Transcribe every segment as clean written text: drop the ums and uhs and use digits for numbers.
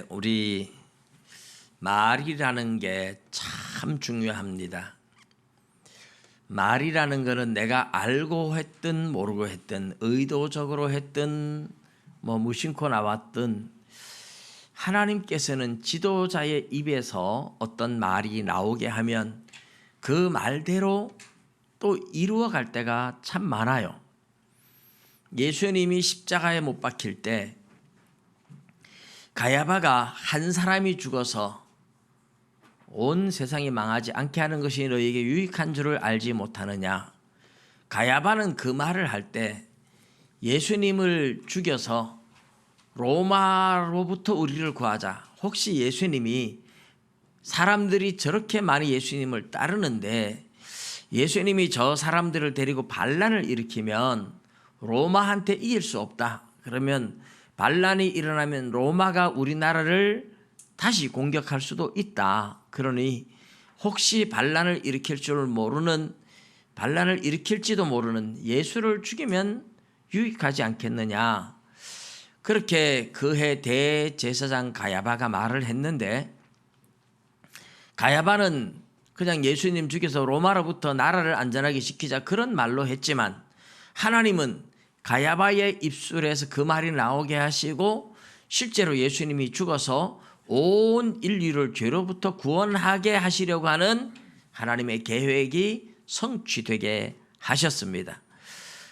우리 말이라는 게 참 중요합니다. 말이라는 것은 내가 알고 했든 모르고 했든 의도적으로 했든 무심코 나왔든 하나님께서는 지도자의 입에서 어떤 말이 나오게 하면 그 말대로 또 이루어갈 때가 참 많아요. 예수님이 십자가에 못 박힐 때 가야바가 한 사람이 죽어서 온 세상이 망하지 않게 하는 것이 너희에게 유익한 줄을 알지 못하느냐. 가야바는 그 말을 할 때 예수님을 죽여서 로마로부터 우리를 구하자. 혹시 예수님이 사람들이 저렇게 많이 예수님을 따르는데 예수님이 저 사람들을 데리고 반란을 일으키면 로마한테 이길 수 없다. 그러면 반란이 일어나면 로마가 우리나라를 다시 공격할 수도 있다. 그러니 혹시 반란을 일으킬지도 모르는 예수를 죽이면 유익하지 않겠느냐. 그렇게 그해 대제사장 가야바가 말을 했는데 가야바는 그냥 예수님 죽여서 로마로부터 나라를 안전하게 지키자 그런 말로 했지만 하나님은 가야바의 입술에서 그 말이 나오게 하시고 실제로 예수님이 죽어서 온 인류를 죄로부터 구원하게 하시려고 하는 하나님의 계획이 성취되게 하셨습니다.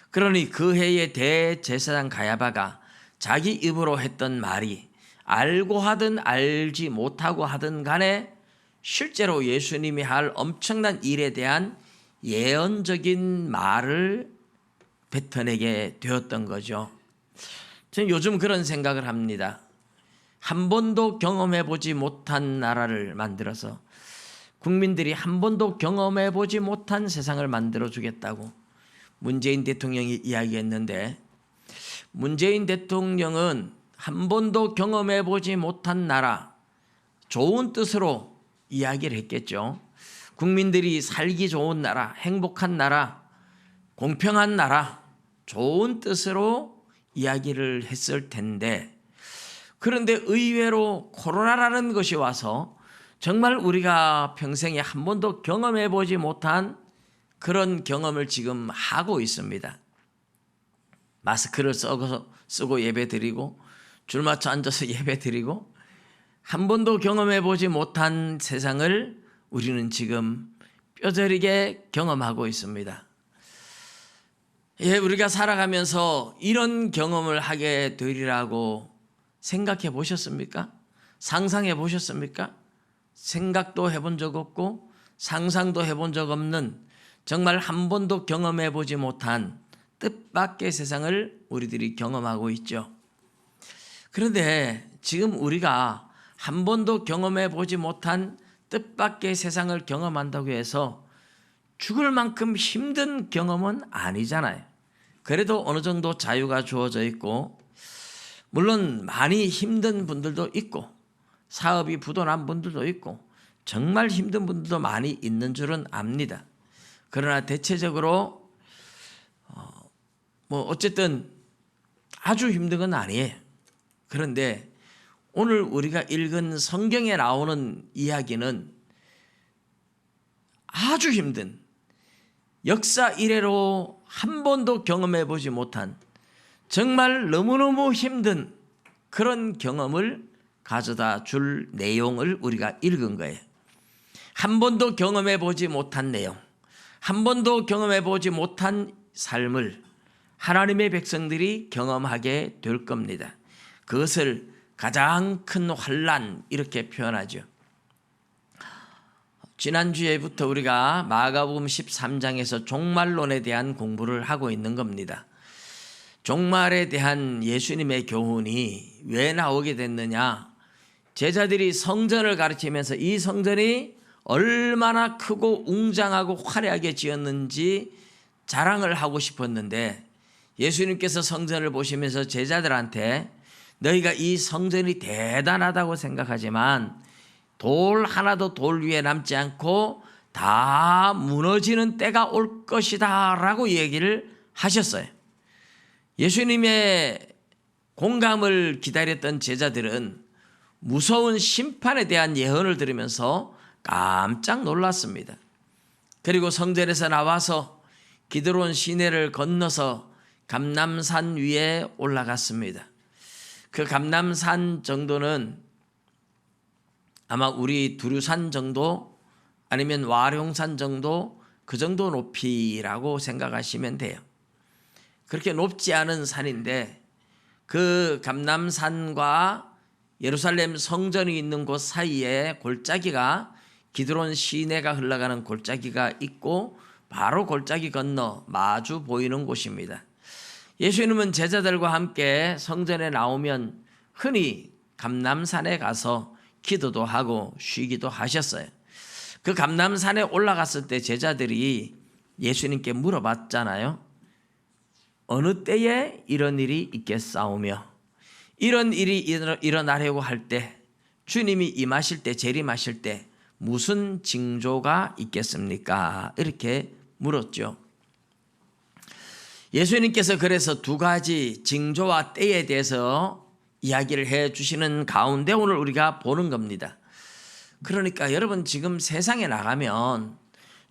그러니 그 해의 대제사장 가야바가 자기 입으로 했던 말이 알고 하든 알지 못하고 하든 간에 실제로 예수님이 할 엄청난 일에 대한 예언적인 말을 뱉어내게 되었던 거죠. 저는 요즘 그런 생각을 합니다. 한 번도 경험해보지 못한 나라를 만들어서 국민들이 한 번도 경험해보지 못한 세상을 만들어주겠다고 문재인 대통령이 이야기했는데 문재인 대통령은 한 번도 경험해보지 못한 나라, 좋은 뜻으로 이야기를 했겠죠. 국민들이 살기 좋은 나라, 행복한 나라, 공평한 나라, 좋은 뜻으로 이야기를 했을 텐데 그런데 의외로 코로나라는 것이 와서 정말 우리가 평생에 한 번도 경험해보지 못한 그런 경험을 지금 하고 있습니다. 마스크를 쓰고 예배드리고 줄 맞춰 앉아서 예배드리고 한 번도 경험해보지 못한 세상을 우리는 지금 뼈저리게 경험하고 있습니다. 우리가 살아가면서 이런 경험을 하게 되리라고 생각해 보셨습니까? 상상해 보셨습니까? 생각도 해본 적 없고 상상도 해본 적 없는 정말 한 번도 경험해 보지 못한 뜻밖의 세상을 우리들이 경험하고 있죠. 그런데 지금 우리가 한 번도 경험해 보지 못한 뜻밖의 세상을 경험한다고 해서 죽을 만큼 힘든 경험은 아니잖아요. 그래도 어느 정도 자유가 주어져 있고 물론 많이 힘든 분들도 있고 사업이 부도난 분들도 있고 정말 힘든 분들도 많이 있는 줄은 압니다. 그러나 대체적으로 어쨌든 아주 힘든 건 아니에요. 그런데 오늘 우리가 읽은 성경에 나오는 이야기는 아주 힘든 역사 이래로 한 번도 경험해 보지 못한 정말 너무너무 힘든 그런 경험을 가져다 줄 내용을 우리가 읽은 거예요. 한 번도 경험해 보지 못한 내용, 한 번도 경험해 보지 못한 삶을 하나님의 백성들이 경험하게 될 겁니다. 그것을 가장 큰 환난 이렇게 표현하죠. 지난주에부터 우리가 마가복음 13장에서 종말론에 대한 공부를 하고 있는 겁니다. 종말에 대한 예수님의 교훈이 왜 나오게 됐느냐? 제자들이 성전을 가르치면서 이 성전이 얼마나 크고 웅장하고 화려하게 지었는지 자랑을 하고 싶었는데 예수님께서 성전을 보시면서 제자들한테 너희가 이 성전이 대단하다고 생각하지만 돌 하나도 돌 위에 남지 않고 다 무너지는 때가 올 것이다 라고 얘기를 하셨어요. 예수님의 공감을 기다렸던 제자들은 무서운 심판에 대한 예언을 들으면서 깜짝 놀랐습니다. 그리고 성전에서 나와서 기드론 시내를 건너서 감람산 위에 올라갔습니다. 그 감람산 정도는 아마 우리 두루산 정도 아니면 와룡산 정도 그 정도 높이라고 생각하시면 돼요. 그렇게 높지 않은 산인데 그 감람산과 예루살렘 성전이 있는 곳 사이에 골짜기가 기드론 시내가 흘러가는 골짜기가 있고 바로 골짜기 건너 마주 보이는 곳입니다. 예수님은 제자들과 함께 성전에 나오면 흔히 감람산에 가서 기도도 하고 쉬기도 하셨어요. 그 감람산에 올라갔을 때 제자들이 예수님께 물어봤잖아요. 어느 때에 이런 일이 있겠사오며 이런 일이 일어나려고 할 때 주님이 임하실 때 재림하실 때 무슨 징조가 있겠습니까? 이렇게 물었죠. 예수님께서 그래서 두 가지 징조와 때에 대해서 이야기를 해 주시는 가운데 오늘 우리가 보는 겁니다. 그러니까 여러분 지금 세상에 나가면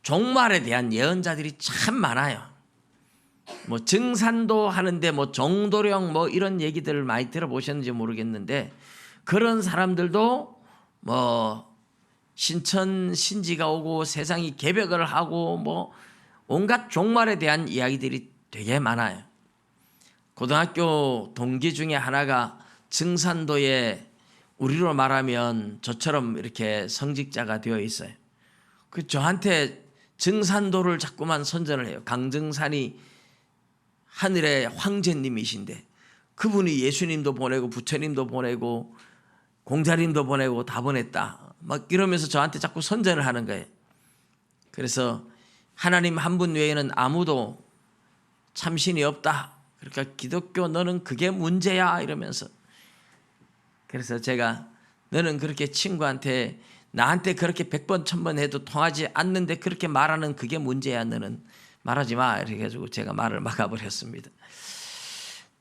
종말에 대한 예언자들이 참 많아요. 뭐 증산도 하는데 뭐 정도령 뭐 이런 얘기들을 많이 들어보셨는지 모르겠는데 그런 사람들도 뭐 신천 신지가 오고 세상이 개벽을 하고 뭐 온갖 종말에 대한 이야기들이 되게 많아요. 고등학교 동기 중에 하나가 증산도에 우리로 말하면 저처럼 이렇게 성직자가 되어 있어요. 그 저한테 증산도를 자꾸만 선전을 해요. 강증산이 하늘의 황제님이신데 그분이 예수님도 보내고 부처님도 보내고 공자님도 보내고 다 보냈다. 막 이러면서 저한테 자꾸 선전을 하는 거예요. 그래서 하나님 한 분 외에는 아무도 참신이 없다. 그러니까 기독교 너는 그게 문제야 이러면서. 그래서 제가 너는 그렇게 친구한테 나한테 그렇게 100번 1000번 해도 통하지 않는데 그렇게 말하는 그게 문제야. 너는 말하지 마. 이렇게 해가지고 제가 말을 막아버렸습니다.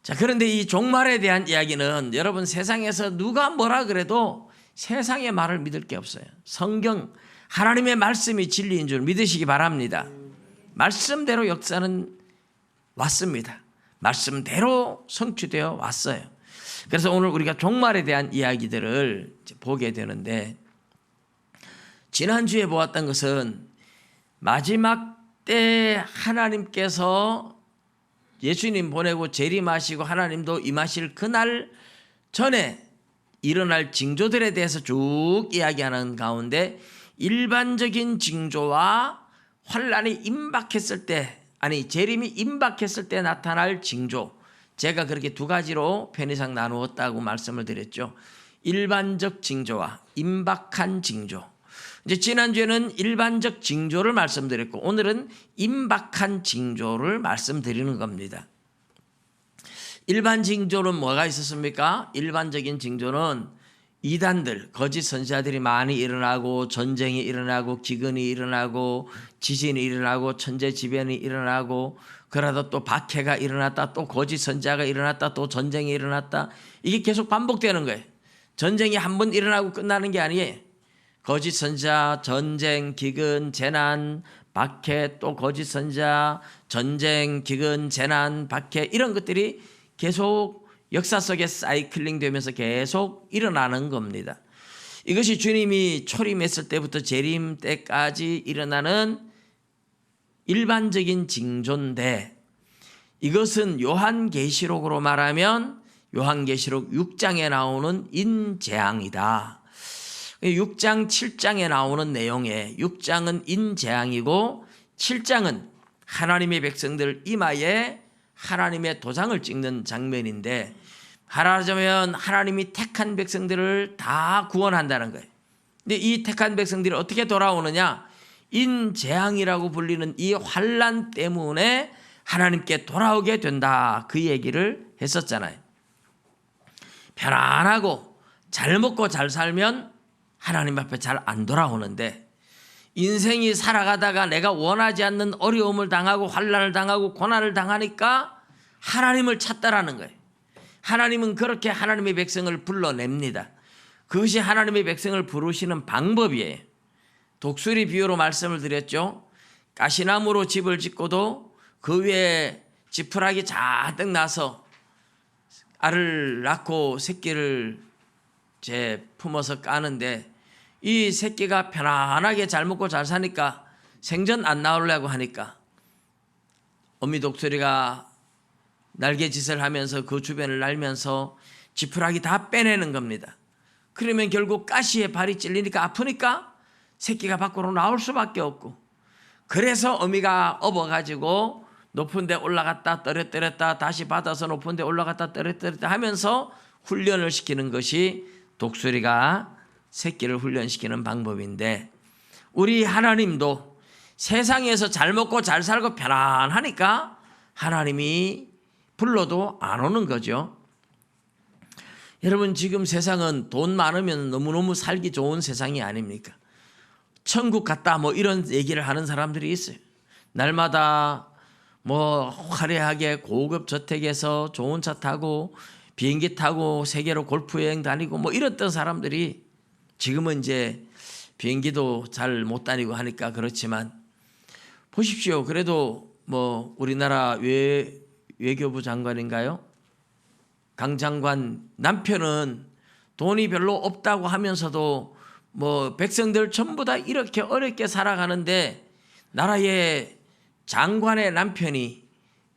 자, 그런데 이 종말에 대한 이야기는 여러분 세상에서 누가 뭐라 그래도 세상의 말을 믿을 게 없어요. 성경 하나님의 말씀이 진리인 줄 믿으시기 바랍니다. 말씀대로 역사는 왔습니다. 말씀대로 성취되어 왔어요. 그래서 오늘 우리가 종말에 대한 이야기들을 보게 되는데 지난주에 보았던 것은 마지막 때 하나님께서 예수님 보내고 재림하시고 하나님도 임하실 그날 전에 일어날 징조들에 대해서 쭉 이야기하는 가운데 일반적인 징조와 환란이 임박했을 때 아니 재림이 임박했을 때 나타날 징조 제가 그렇게 두 가지로 편의상 나누었다고 말씀을 드렸죠. 일반적 징조와 임박한 징조. 이제 지난주에는 일반적 징조를 말씀드렸고 오늘은 임박한 징조를 말씀드리는 겁니다. 일반 징조는 뭐가 있었습니까? 일반적인 징조는 이단들, 거짓 선지자들이 많이 일어나고 전쟁이 일어나고 기근이 일어나고 지진이 일어나고 천재지변이 일어나고 그러다 또 박해가 일어났다 또 거짓 선지자가 일어났다 또 전쟁이 일어났다 이게 계속 반복되는 거예요. 전쟁이 한 번 일어나고 끝나는 게 아니에요. 거짓 선지자, 전쟁, 기근, 재난, 박해, 또 거짓 선지자, 전쟁, 기근, 재난, 박해 이런 것들이 계속 역사 속에 사이클링 되면서 계속 일어나는 겁니다. 이것이 주님이 초림했을 때부터 재림 때까지 일어나는 일반적인 징조인데 이것은 요한계시록으로 말하면 요한계시록 6장에 나오는 인재앙이다. 6장 7장에 나오는 내용에 6장은 인재앙이고 7장은 하나님의 백성들 이마에 하나님의 도장을 찍는 장면인데 말하자면 하나님이 택한 백성들을 다 구원한다는 거예요. 근데 이 택한 백성들이 어떻게 돌아오느냐? 인재앙이라고 불리는 이 환난 때문에 하나님께 돌아오게 된다. 그 얘기를 했었잖아요. 편안하고 잘 먹고 잘 살면 하나님 앞에 잘 안 돌아오는데 인생이 살아가다가 내가 원하지 않는 어려움을 당하고 환난을 당하고 고난을 당하니까 하나님을 찾다라는 거예요. 하나님은 그렇게 하나님의 백성을 불러냅니다. 그것이 하나님의 백성을 부르시는 방법이에요. 독수리 비유로 말씀을 드렸죠. 가시나무로 집을 짓고도 그 위에 지푸라기 잔뜩 나서 알을 낳고 새끼를 품어서 까는데 이 새끼가 편안하게 잘 먹고 잘 사니까 생전 안 나오려고 하니까 어미 독수리가 날개짓을 하면서 그 주변을 날면서 지푸라기 다 빼내는 겁니다. 그러면 결국 가시에 발이 찔리니까 아프니까 새끼가 밖으로 나올 수밖에 없고, 그래서 어미가 업어가지고 높은 데 올라갔다 떨어뜨렸다 다시 받아서 높은 데 올라갔다 떨어뜨렸다 하면서 훈련을 시키는 것이 독수리가 새끼를 훈련시키는 방법인데, 우리 하나님도 세상에서 잘 먹고 잘 살고 편안하니까 하나님이 불러도 안 오는 거죠. 여러분, 지금 세상은 돈 많으면 너무너무 살기 좋은 세상이 아닙니까? 천국 갔다 뭐 이런 얘기를 하는 사람들이 있어요. 날마다 뭐 화려하게 고급 저택에서 좋은 차 타고 비행기 타고 세계로 골프 여행 다니고 뭐 이랬던 사람들이 지금은 이제 비행기도 잘 못 다니고 하니까 그렇지만, 보십시오. 그래도 뭐 우리나라 외교부 장관인가요? 강 장관 남편은 돈이 별로 없다고 하면서도 뭐 백성들 전부 다 이렇게 어렵게 살아가는데 나라의 장관의 남편이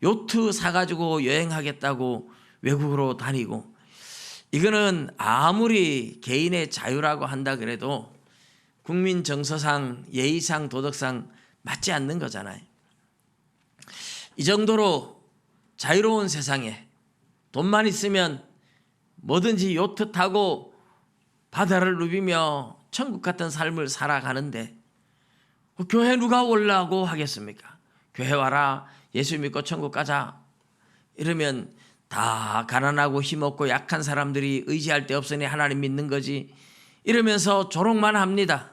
요트 사가지고 여행하겠다고 외국으로 다니고, 이거는 아무리 개인의 자유라고 한다 그래도 국민 정서상 예의상 도덕상 맞지 않는 거잖아요. 이 정도로 자유로운 세상에 돈만 있으면 뭐든지 요트 타고 바다를 누비며 천국 같은 삶을 살아가는데 교회 누가 오려고 하겠습니까? 교회 와라, 예수 믿고 천국 가자 이러면 다 가난하고 힘없고 약한 사람들이 의지할 데 없으니 하나님 믿는 거지 이러면서 조롱만 합니다.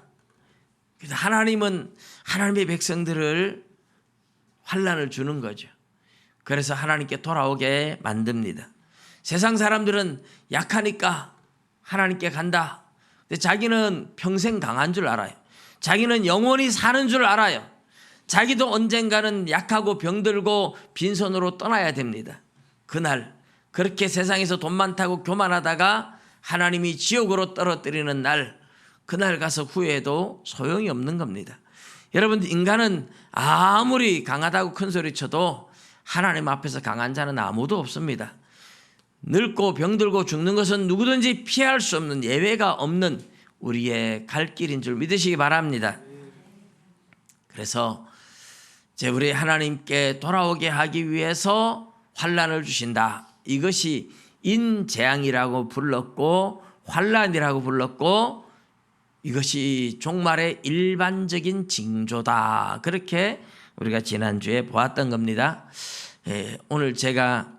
그래서 하나님은 하나님의 백성들을 환난을 주는 거죠. 그래서 하나님께 돌아오게 만듭니다. 세상 사람들은 약하니까 하나님께 간다. 근데 자기는 평생 강한 줄 알아요. 자기는 영원히 사는 줄 알아요. 자기도 언젠가는 약하고 병들고 빈손으로 떠나야 됩니다. 그날 그렇게 세상에서 돈 많다고 교만하다가 하나님이 지옥으로 떨어뜨리는 날, 그날 가서 후회해도 소용이 없는 겁니다. 여러분, 인간은 아무리 강하다고 큰 소리 쳐도 하나님 앞에서 강한 자는 아무도 없습니다. 늙고 병들고 죽는 것은 누구든지 피할 수 없는, 예외가 없는 우리의 갈 길인 줄 믿으시기 바랍니다. 그래서 우리 하나님께 돌아오게 하기 위해서 환난을 주신다. 이것이 인재앙이라고 불렀고 환난이라고 불렀고, 이것이 종말의 일반적인 징조다. 그렇게 우리가 지난주에 보았던 겁니다. 오늘 제가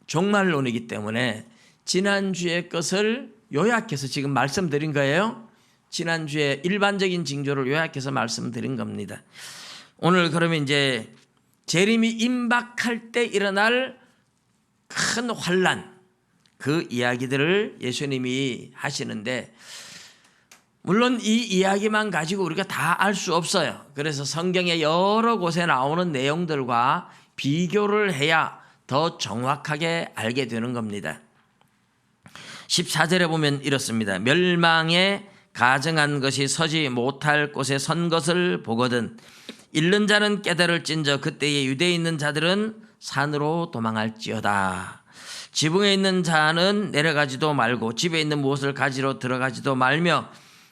종말론이기 때문에 지난주의 것을 요약해서 지금 말씀드린 거예요. 지난주에 일반적인 징조를 요약해서 말씀드린 겁니다. 오늘 그러면 이제 재림이 임박할 때 일어날 큰 환난, 그 이야기들을 예수님이 하시는데, 물론 이 이야기만 가지고 우리가 다 알 수 없어요. 그래서 성경의 여러 곳에 나오는 내용들과 비교를 해야 더 정확하게 알게 되는 겁니다. 14절에 보면 이렇습니다. 멸망에 가증한 것이 서지 못할 곳에 선 것을 보거든 잃는 자는 깨달을진저 그때에 유대에 있는 자들은 산으로 도망할지어다. 지붕에 있는 자는 내려가지도 말고 집에 있는 무엇을 가지러 들어가지도 말며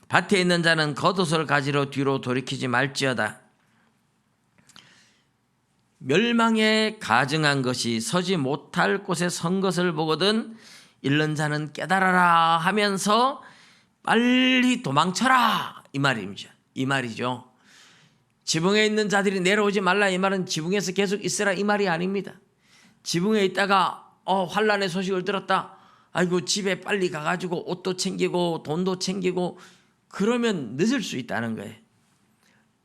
밭에 있는 자는 겉옷을 가지러 뒤로 돌이키지 말지어다. 멸망에 가증한 것이 서지 못할 곳에 선 것을 보거든 잃는 자는 깨달아라 하면서 빨리 도망쳐라 이 말이죠. 지붕에 있는 자들이 내려오지 말라 이 말은 지붕에서 계속 있으라 이 말이 아닙니다. 지붕에 있다가 환난의 소식을 들었다. 아이고 집에 빨리 가가지고 옷도 챙기고 돈도 챙기고 그러면 늦을 수 있다는 거예요.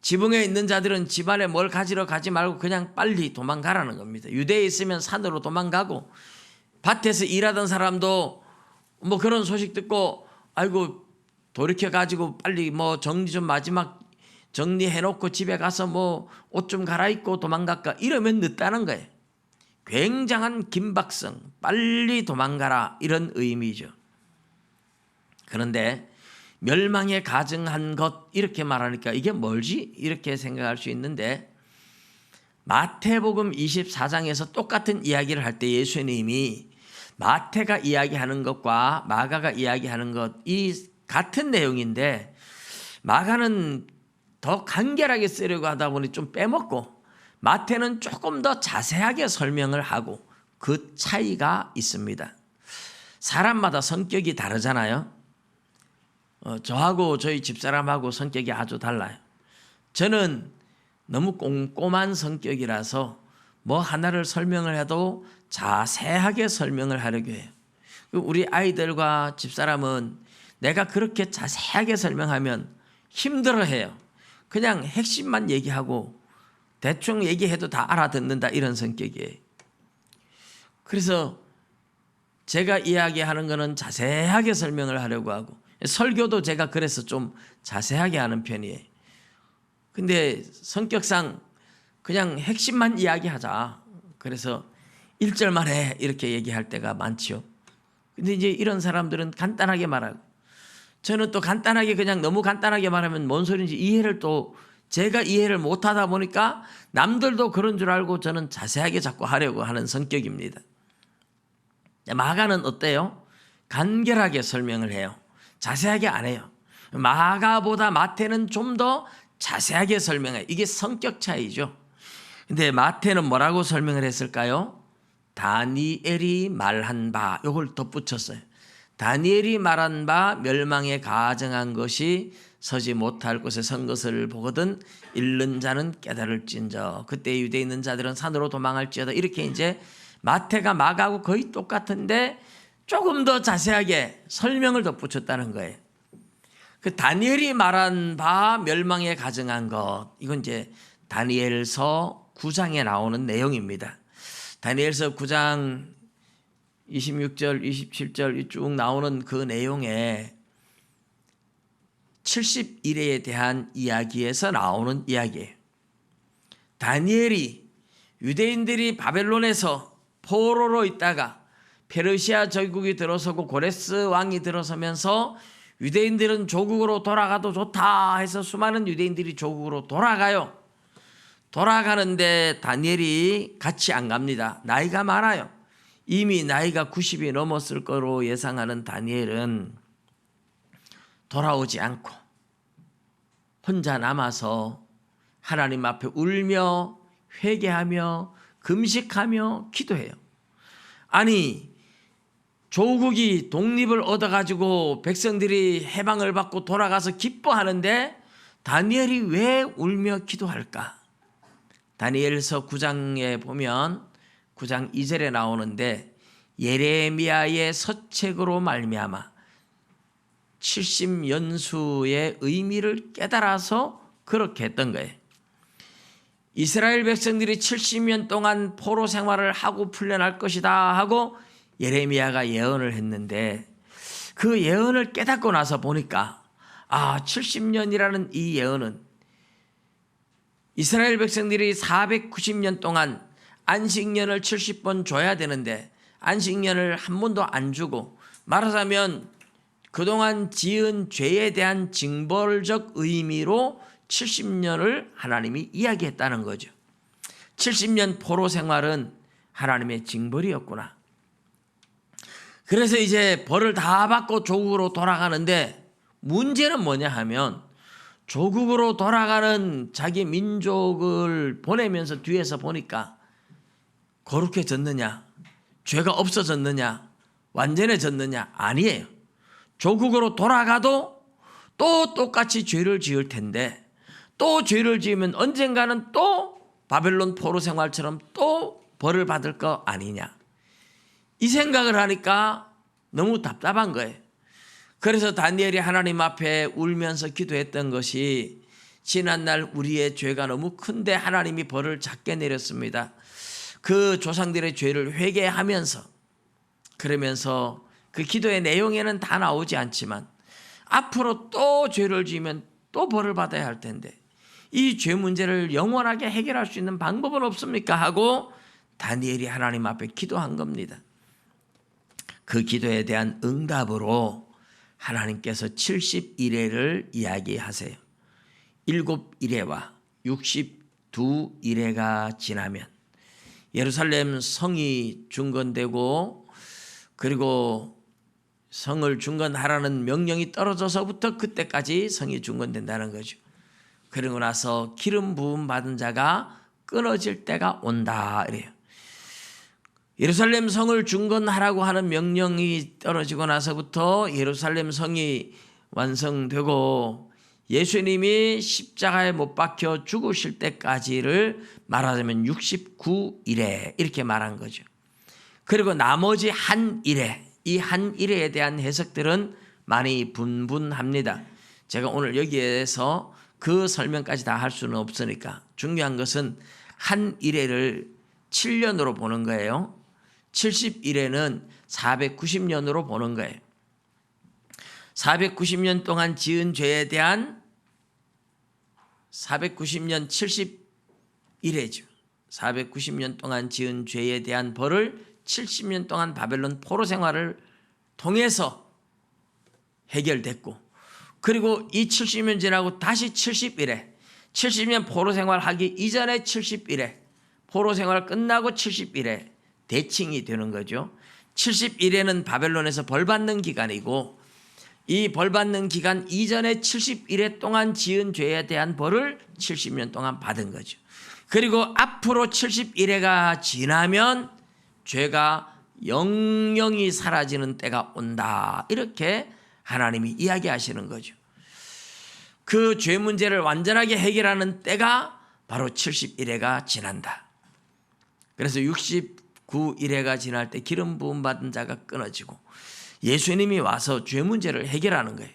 지붕에 있는 자들은 집안에 뭘 가지러 가지 말고 그냥 빨리 도망가라는 겁니다. 유대에 있으면 산으로 도망가고, 밭에서 일하던 사람도 뭐 그런 소식 듣고 아이고 돌이켜 가지고 빨리 뭐 정리 좀 마지막 정리해 놓고 집에 가서 뭐 옷 좀 갈아입고 도망갈까 이러면 늦다는 거예요. 굉장한 긴박성, 빨리 도망가라 이런 의미죠. 그런데 멸망에 가증한 것 이렇게 말하니까 이게 뭘지 이렇게 생각할 수 있는데, 마태복음 24장에서 똑같은 이야기를 할 때 예수님이 마태가 이야기하는 것과 마가가 이야기하는 것 이 같은 내용인데, 마가는 더 간결하게 쓰려고 하다 보니 좀 빼먹고 마태는 조금 더 자세하게 설명을 하고 그 차이가 있습니다. 사람마다 성격이 다르잖아요. 저하고 저희 집사람하고 성격이 아주 달라요. 저는 너무 꼼꼼한 성격이라서 뭐 하나를 설명을 해도 자세하게 설명을 하려고 해요. 우리 아이들과 집사람은 내가 그렇게 자세하게 설명하면 힘들어해요. 그냥 핵심만 얘기하고 대충 얘기해도 다 알아듣는다 이런 성격이에요. 그래서 제가 이야기하는 거는 자세하게 설명을 하려고 하고, 설교도 제가 그래서 좀 자세하게 하는 편이에요. 근데 성격상 그냥 핵심만 이야기하자. 그래서 1절만 해 이렇게 얘기할 때가 많지요. 근데 이제 이런 사람들은 간단하게 말하고, 저는 또 간단하게 그냥 너무 간단하게 말하면 뭔 소리인지 이해를 또 제가 이해를 못하다 보니까 남들도 그런 줄 알고 저는 자세하게 자꾸 하려고 하는 성격입니다. 마가는 어때요? 간결하게 설명을 해요. 자세하게 안 해요. 마가보다 마태는 좀 더 자세하게 설명해요. 이게 성격 차이죠. 근데 마태는 뭐라고 설명을 했을까요? 다니엘이 말한 바, 이걸 덧붙였어요. 다니엘이 말한 바 멸망에 가증한 것이 서지 못할 곳에 선 것을 보거든 읽는 자는 깨달을진저 그때 유대에 있는 자들은 산으로 도망할지어다. 이렇게 이제 마태가 마가하고 거의 똑같은데 조금 더 자세하게 설명을 덧붙였다는 거예요. 그 다니엘이 말한 바 멸망에 가증한 것, 이건 이제 다니엘서 9장에 나오는 내용입니다. 다니엘서 9장 26절, 27절 쭉 나오는 그 내용에 70일에 대한 이야기에서 나오는 이야기예요. 다니엘이 유대인들이 바벨론에서 포로로 있다가 페르시아 제국이 들어서고 고레스 왕이 들어서면서 유대인들은 조국으로 돌아가도 좋다 해서 수많은 유대인들이 조국으로 돌아가요. 돌아가는데 다니엘이 같이 안 갑니다. 나이가 많아요. 이미 나이가 90이 넘었을 거로 예상하는 다니엘은 돌아오지 않고 혼자 남아서 하나님 앞에 울며 회개하며 금식하며 기도해요. 아니, 조국이 독립을 얻어가지고 백성들이 해방을 받고 돌아가서 기뻐하는데 다니엘이 왜 울며 기도할까? 다니엘서 9장에 보면 9장 2절에 나오는데, 예레미야의 서책으로 말미암아 70연수의 의미를 깨달아서 그렇게 했던 거예요. 이스라엘 백성들이 70년 동안 포로 생활을 하고 풀려날 것이다 하고 예레미야가 예언을 했는데, 그 예언을 깨닫고 나서 보니까 70년이라는 이 예언은 이스라엘 백성들이 490년 동안 안식년을 70번 줘야 되는데 안식년을 한 번도 안 주고, 말하자면 그동안 지은 죄에 대한 징벌적 의미로 70년을 하나님이 이야기했다는 거죠. 70년 포로 생활은 하나님의 징벌이었구나. 그래서 이제 벌을 다 받고 조국으로 돌아가는데, 문제는 뭐냐 하면 조국으로 돌아가는 자기 민족을 보내면서 뒤에서 보니까 거룩해졌느냐, 죄가 없어졌느냐, 완전해졌느냐? 아니에요. 조국으로 돌아가도 또 똑같이 죄를 지을 텐데, 또 죄를 지으면 언젠가는 또 바벨론 포로 생활처럼 또 벌을 받을 거 아니냐, 이 생각을 하니까 너무 답답한 거예요. 그래서 다니엘이 하나님 앞에 울면서 기도했던 것이, 지난날 우리의 죄가 너무 큰데 하나님이 벌을 작게 내렸습니다. 그 조상들의 죄를 회개하면서, 그러면서 그 기도의 내용에는 다 나오지 않지만 앞으로 또 죄를 지으면 또 벌을 받아야 할 텐데 이 죄 문제를 영원하게 해결할 수 있는 방법은 없습니까? 하고 다니엘이 하나님 앞에 기도한 겁니다. 그 기도에 대한 응답으로 하나님께서 70일회를 이야기하세요. 7일회와 62일회가 지나면 예루살렘 성이 중건되고 그리고 성을 중건하라는 명령이 떨어져서부터 그때까지 성이 중건된다는 거죠. 그리고 나서 기름 부음 받은 자가 끊어질 때가 온다 이래요. 예루살렘 성을 중건하라고 하는 명령이 떨어지고 나서부터 예루살렘 성이 완성되고 예수님이 십자가에 못 박혀 죽으실 때까지를 말하자면 69일에 이렇게 말한 거죠. 그리고 나머지 한 일에, 이 한 일에 대한 해석들은 많이 분분합니다. 제가 오늘 여기에서 그 설명까지 다 할 수는 없으니까 중요한 것은 한 일회를 7년으로 보는 거예요. 70일에는 490년으로 보는 거예요. 490년 동안 지은 죄에 대한 490년 70일에죠. 490년 동안 지은 죄에 대한 벌을 70년 동안 바벨론 포로 생활을 통해서 해결됐고 그리고 이 70년 지나고 다시 70일에 70년 포로 생활하기 이전에 70일에 포로 생활 끝나고 70일에 대칭이 되는 거죠. 70일에는 바벨론에서 벌받는 기간이고 이 벌받는 기간 이전에 70일에 동안 지은 죄에 대한 벌을 70년 동안 받은 거죠. 그리고 앞으로 70일에가 지나면 죄가 영영이 사라지는 때가 온다. 이렇게 하나님이 이야기하시는 거죠. 그 죄 문제를 완전하게 해결하는 때가 바로 70일에가 지난다. 그래서 69일에가 지날 때 기름 부음 받은 자가 끊어지고 예수님이 와서 죄 문제를 해결하는 거예요.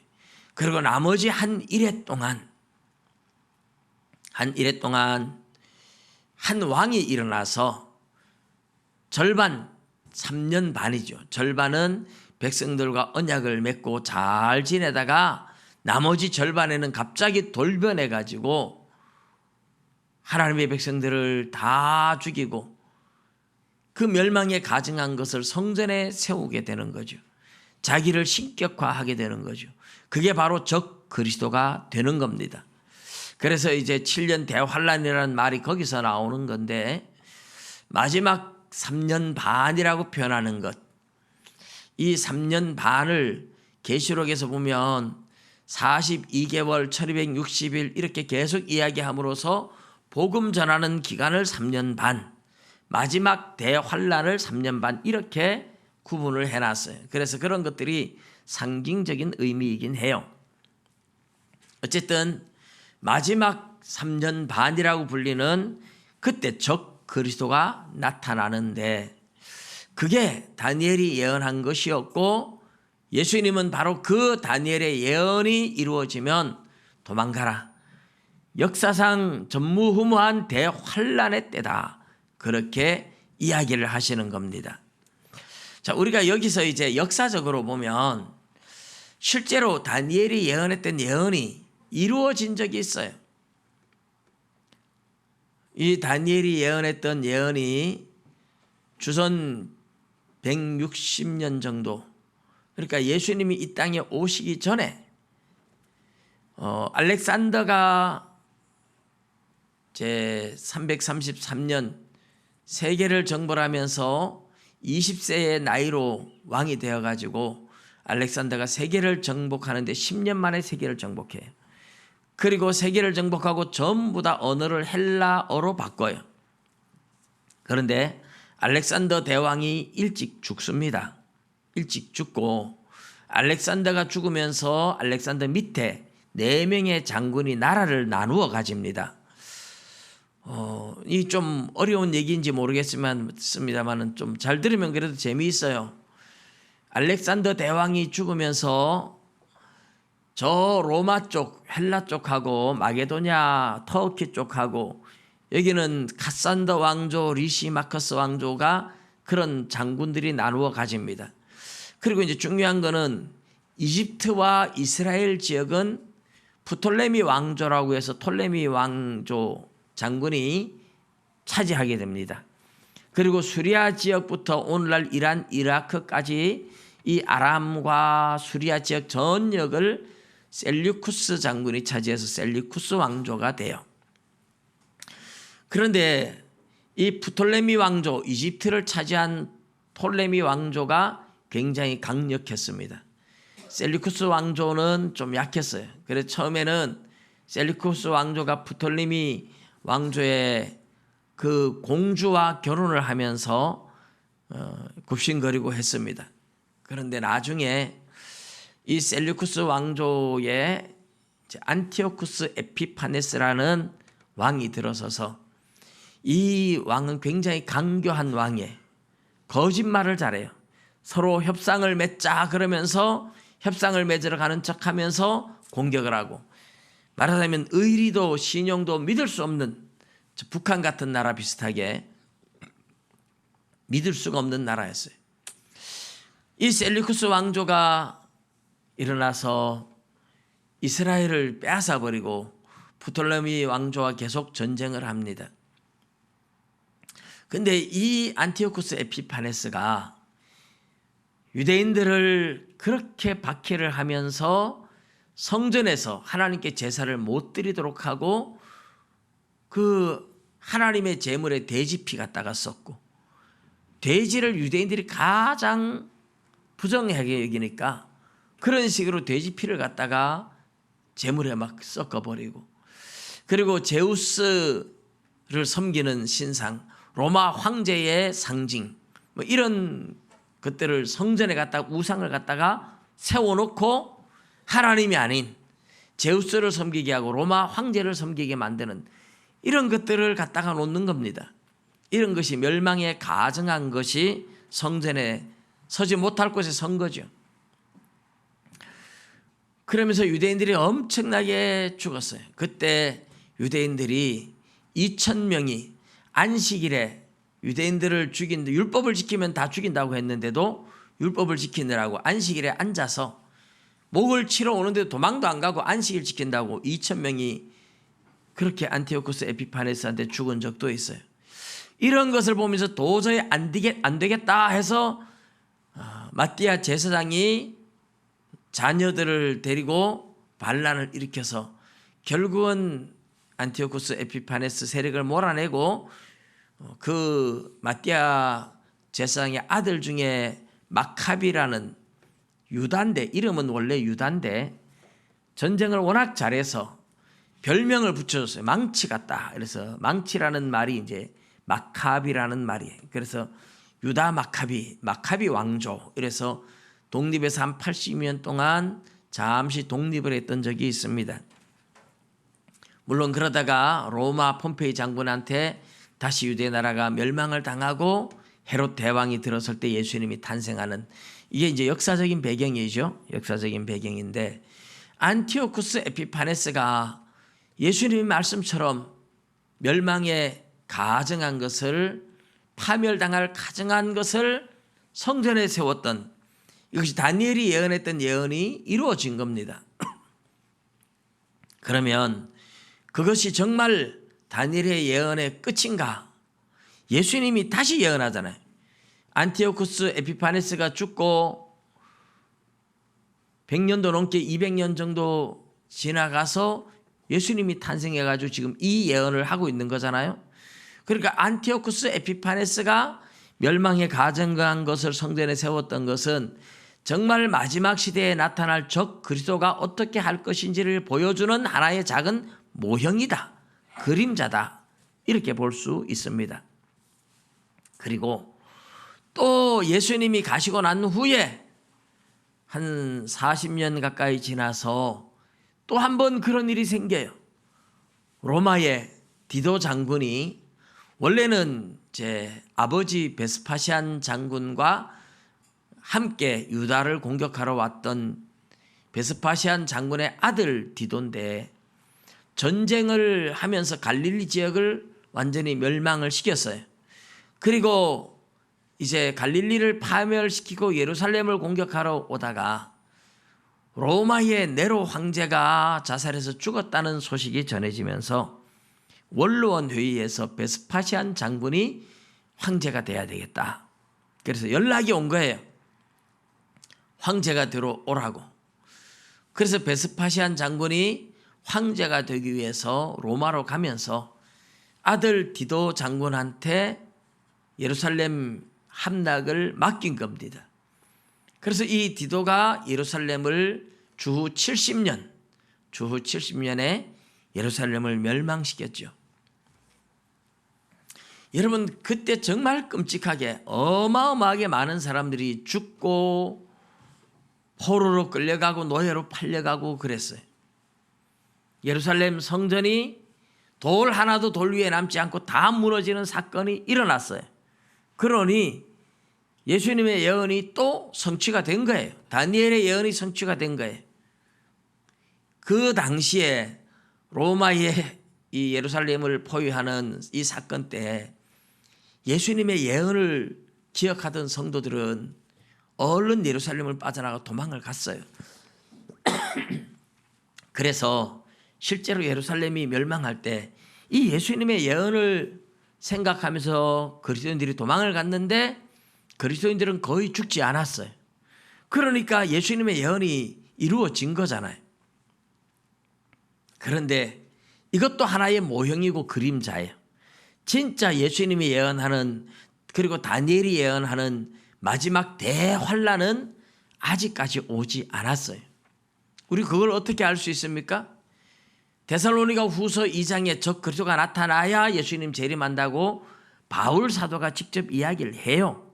그리고 나머지 한 일회 동안 한 왕이 일어나서 절반 3년 반이죠. 절반은 백성들과 언약을 맺고 잘 지내다가 나머지 절반에는 갑자기 돌변해 가지고 하나님의 백성들을 다 죽이고 그 멸망에 가증한 것을 성전에 세우게 되는 거죠. 자기를 신격화하게 되는 거죠. 그게 바로 적 그리스도가 되는 겁니다. 그래서 이제 7년 대환란이라는 말이 거기서 나오는 건데 마지막 3년 반이라고 표현하는 것. 이 3년 반을 계시록에서 보면 42개월 1260일 이렇게 계속 이야기함으로써 복음 전하는 기간을 3년 반, 마지막 대환란을 3년 반 이렇게 구분을 해놨어요. 그래서 그런 것들이 상징적인 의미이긴 해요. 어쨌든 마지막 3년 반이라고 불리는 그때 적 그리스도가 나타나는데 그게 다니엘이 예언한 것이었고 예수님은 바로 그 다니엘의 예언이 이루어지면 도망가라. 역사상 전무후무한 대환란의 때다. 그렇게 이야기를 하시는 겁니다. 자, 우리가 여기서 이제 역사적으로 보면 실제로 다니엘이 예언했던 예언이 이루어진 적이 있어요. 이 다니엘이 예언했던 예언이 주전 160년 정도, 그러니까 예수님이 이 땅에 오시기 전에 알렉산더가 제 333년 세계를 정벌하면서 20세의 나이로 왕이 되어가지고 알렉산더가 세계를 정복하는데 10년 만에 세계를 정복해요. 그리고 세계를 정복하고 전부 다 언어를 헬라어로 바꿔요. 그런데 알렉산더 대왕이 일찍 죽습니다. 일찍 죽고 알렉산더가 죽으면서 알렉산더 밑에 4명의 장군이 나라를 나누어 가집니다. 이 좀 어려운 얘기인지 모르겠습니다만 좀 잘 들으면 그래도 재미있어요. 알렉산더 대왕이 죽으면서 저 로마 쪽, 헬라 쪽하고 마게도냐, 터키 쪽하고 여기는 카산더 왕조, 리시마커스 왕조가 그런 장군들이 나누어 가집니다. 그리고 이제 중요한 거는 이집트와 이스라엘 지역은 프톨레미 왕조라고 해서 톨레미 왕조 장군이 차지하게 됩니다. 그리고 수리아 지역부터 오늘날 이란, 이라크까지 이 아람과 수리아 지역 전역을 셀류쿠스 장군이 차지해서 셀류쿠스 왕조가 돼요. 그런데 이 프톨레미 왕조, 이집트를 차지한 톨레미 왕조가 굉장히 강력했습니다. 셀류쿠스 왕조는 좀 약했어요. 그래서 처음에는 셀류쿠스 왕조가 프톨레미 왕조의 그 공주와 결혼을 하면서 굽신거리고 했습니다. 그런데 나중에 이 셀류쿠스 왕조의 안티오쿠스 에피파네스라는 왕이 들어서서 이 왕은 굉장히 강교한 왕이에요. 거짓말을 잘해요. 서로 협상을 맺자 그러면서 협상을 맺으러 가는 척하면서 공격을 하고, 말하자면 의리도 신용도 믿을 수 없는, 북한 같은 나라 비슷하게 믿을 수가 없는 나라였어요. 이 셀류쿠스 왕조가 일어나서 이스라엘을 빼앗아버리고 프톨레미 왕조와 계속 전쟁을 합니다. 근데 이 안티오쿠스 에피파네스가 유대인들을 그렇게 박해를 하면서 성전에서 하나님께 제사를 못 드리도록 하고 그 하나님의 제물에 돼지피 갖다가 썼고, 돼지를 유대인들이 가장 부정하게 여기니까 그런 식으로 돼지피를 갖다가 제물에 막 섞어버리고, 그리고 제우스를 섬기는 신상, 로마 황제의 상징, 뭐 이런 것들을 성전에 갖다가 우상을 갖다가 세워놓고 하나님이 아닌 제우스를 섬기게 하고 로마 황제를 섬기게 만드는 이런 것들을 갖다가 놓는 겁니다. 이런 것이 멸망에 가증한 것이 성전에 서지 못할 곳에 선 거죠. 그러면서 유대인들이 엄청나게 죽었어요. 그때 유대인들이 2,000명이 안식일에 유대인들을 죽인데, 율법을 지키면 다 죽인다고 했는데도 율법을 지키느라고 안식일에 앉아서 목을 치러 오는데도 도망도 안 가고 안식일 지킨다고 2,000명이 그렇게 안티오쿠스 에피파네스한테 죽은 적도 있어요. 이런 것을 보면서 도저히 안 되겠다 해서 마띠아 제사장이 자녀들을 데리고 반란을 일으켜서 결국은 안티오쿠스 에피파네스 세력을 몰아내고 그 마띠아 제사장의 아들 중에 마카비라는 유다인데, 이름은 원래 유다인데 전쟁을 워낙 잘해서 별명을 붙여줬어요. 망치 같다. 그래서 망치라는 말이 이제 마카비라는 말이에요. 그래서 유다 마카비 왕조. 그래서 독립에서 한 80년 동안 잠시 독립을 했던 적이 있습니다. 물론 그러다가 로마 폼페이 장군한테 다시 유대 나라가 멸망을 당하고 헤롯 대왕이 들어설 때 예수님이 탄생하는, 이게 이제 역사적인 배경이죠. 역사적인 배경인데, 안티오쿠스 에피파네스가 예수님의 말씀처럼 멸망에 가증한 것을, 파멸당할 가증한 것을 성전에 세웠던, 이것이 다니엘이 예언했던 예언이 이루어진 겁니다. 그러면 그것이 정말 다니엘의 예언의 끝인가? 예수님이 다시 예언하잖아요. 안티오쿠스 에피파네스가 죽고 100년도 넘게 200년 정도 지나가서 예수님이 탄생해가지고 지금 이 예언을 하고 있는 거잖아요. 그러니까 안티오쿠스 에피파네스가 멸망에 가증한 것을 성전에 세웠던 것은 정말 마지막 시대에 나타날 적 그리스도가 어떻게 할 것인지를 보여주는 하나의 작은 모형이다, 그림자다, 이렇게 볼 수 있습니다. 그리고 또 예수님이 가시고 난 후에 한 40년 가까이 지나서 또 한 번 그런 일이 생겨요. 로마의 디도 장군이, 원래는 제 아버지 베스파시안 장군과 함께 유다를 공격하러 왔던 베스파시안 장군의 아들 디도인데, 전쟁을 하면서 갈릴리 지역을 완전히 멸망을 시켰어요. 그리고 이제 갈릴리를 파멸시키고 예루살렘을 공격하러 오다가 로마의 네로 황제가 자살해서 죽었다는 소식이 전해지면서 원로원 회의에서 베스파시안 장군이 황제가 돼야 되겠다. 그래서 연락이 온 거예요. 황제가 들어오라고. 그래서 베스파시안 장군이 황제가 되기 위해서 로마로 가면서 아들 디도 장군한테 예루살렘 함락을 맡긴 겁니다. 그래서 이 디도가 예루살렘을 주후 70년에 예루살렘을 멸망시켰죠. 여러분, 그때 정말 끔찍하게 어마어마하게 많은 사람들이 죽고 포로로 끌려가고 노예로 팔려가고 그랬어요. 예루살렘 성전이 돌 하나도 돌 위에 남지 않고 다 무너지는 사건이 일어났어요. 그러니 예수님의 예언이 또 성취가 된 거예요. 다니엘의 예언이 성취가 된 거예요. 그 당시에 로마의 이 예루살렘을 포위하는 이 사건 때 예수님의 예언을 기억하던 성도들은 얼른 예루살렘을 빠져나가 도망을 갔어요. 그래서 실제로 예루살렘이 멸망할 때 이 예수님의 예언을 생각하면서 그리스도인들이 도망을 갔는데 그리스도인들은 거의 죽지 않았어요. 그러니까 예수님의 예언이 이루어진 거잖아요. 그런데 이것도 하나의 모형이고 그림자예요. 진짜 예수님이 예언하는, 그리고 다니엘이 예언하는 마지막 대환란은 아직까지 오지 않았어요. 우리 그걸 어떻게 알 수 있습니까? 데살로니가 후서 2장에 적 그리스도가 나타나야 예수님 재림한다고 바울 사도가 직접 이야기를 해요.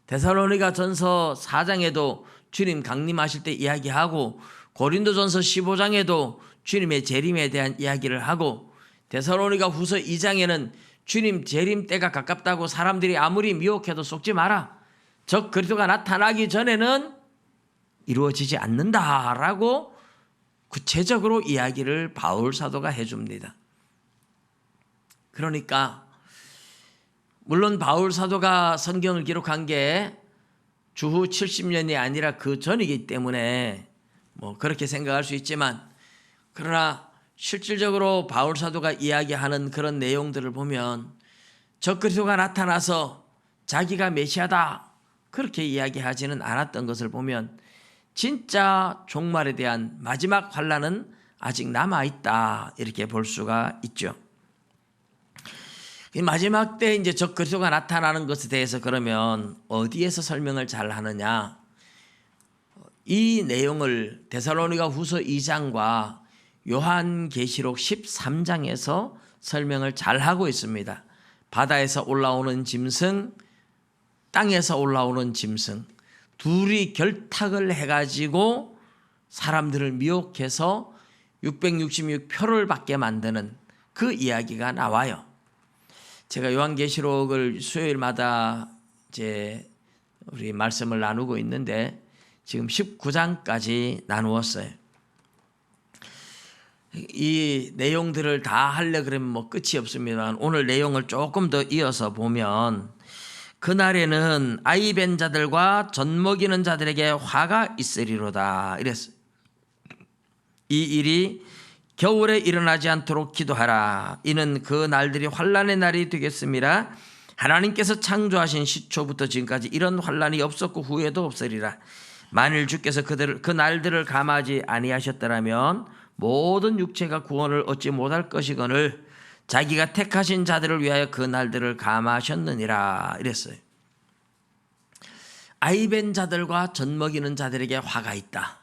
데살로니가 전서 4장에도 주님 강림하실 때 이야기하고, 고린도전서 15장에도 주님의 재림에 대한 이야기를 하고, 데살로니가 후서 2장에는 주님 재림 때가 가깝다고 사람들이 아무리 미혹해도 속지 마라. 적 그리스도가 나타나기 전에는 이루어지지 않는다라고 구체적으로 이야기를 바울 사도가 해줍니다. 그러니까 물론 바울 사도가 성경을 기록한 게 주후 70년이 아니라 그 전이기 때문에 뭐 그렇게 생각할 수 있지만, 그러나 실질적으로 바울 사도가 이야기하는 그런 내용들을 보면 적 그리스도가 나타나서 자기가 메시아다 그렇게 이야기하지는 않았던 것을 보면 진짜 종말에 대한 마지막 환란은 아직 남아있다 이렇게 볼 수가 있죠. 이 마지막 때 이제 적 그리스도가 나타나는 것에 대해서 그러면 어디에서 설명을 잘 하느냐? 이 내용을 데살로니가 후서 2장과 요한계시록 13장에서 설명을 잘 하고 있습니다. 바다에서 올라오는 짐승, 땅에서 올라오는 짐승, 둘이 결탁을 해가지고 사람들을 미혹해서 666표를 받게 만드는 그 이야기가 나와요. 제가 요한계시록을 수요일마다 이제 우리 말씀을 나누고 있는데 지금 19장까지 나누었어요. 이 내용들을 다 하려 그러면 뭐 끝이 없습니다. 오늘 내용을 조금 더 이어서 보면, 그날에는 아이 뵌 자들과 젖 먹이는 자들에게 화가 있으리로다 이랬어요. 이 일이 겨울에 일어나지 않도록 기도하라. 이는 그 날들이 환난의 날이 되겠습니다. 하나님께서 창조하신 시초부터 지금까지 이런 환난이 없었고 후에도 없으리라. 만일 주께서 그 날들을 감하지 아니하셨더라면 모든 육체가 구원을 얻지 못할 것이거늘 자기가 택하신 자들을 위하여 그 날들을 감하셨느니라 이랬어요. 아이 뵌 자들과 젖 먹이는 자들에게 화가 있다.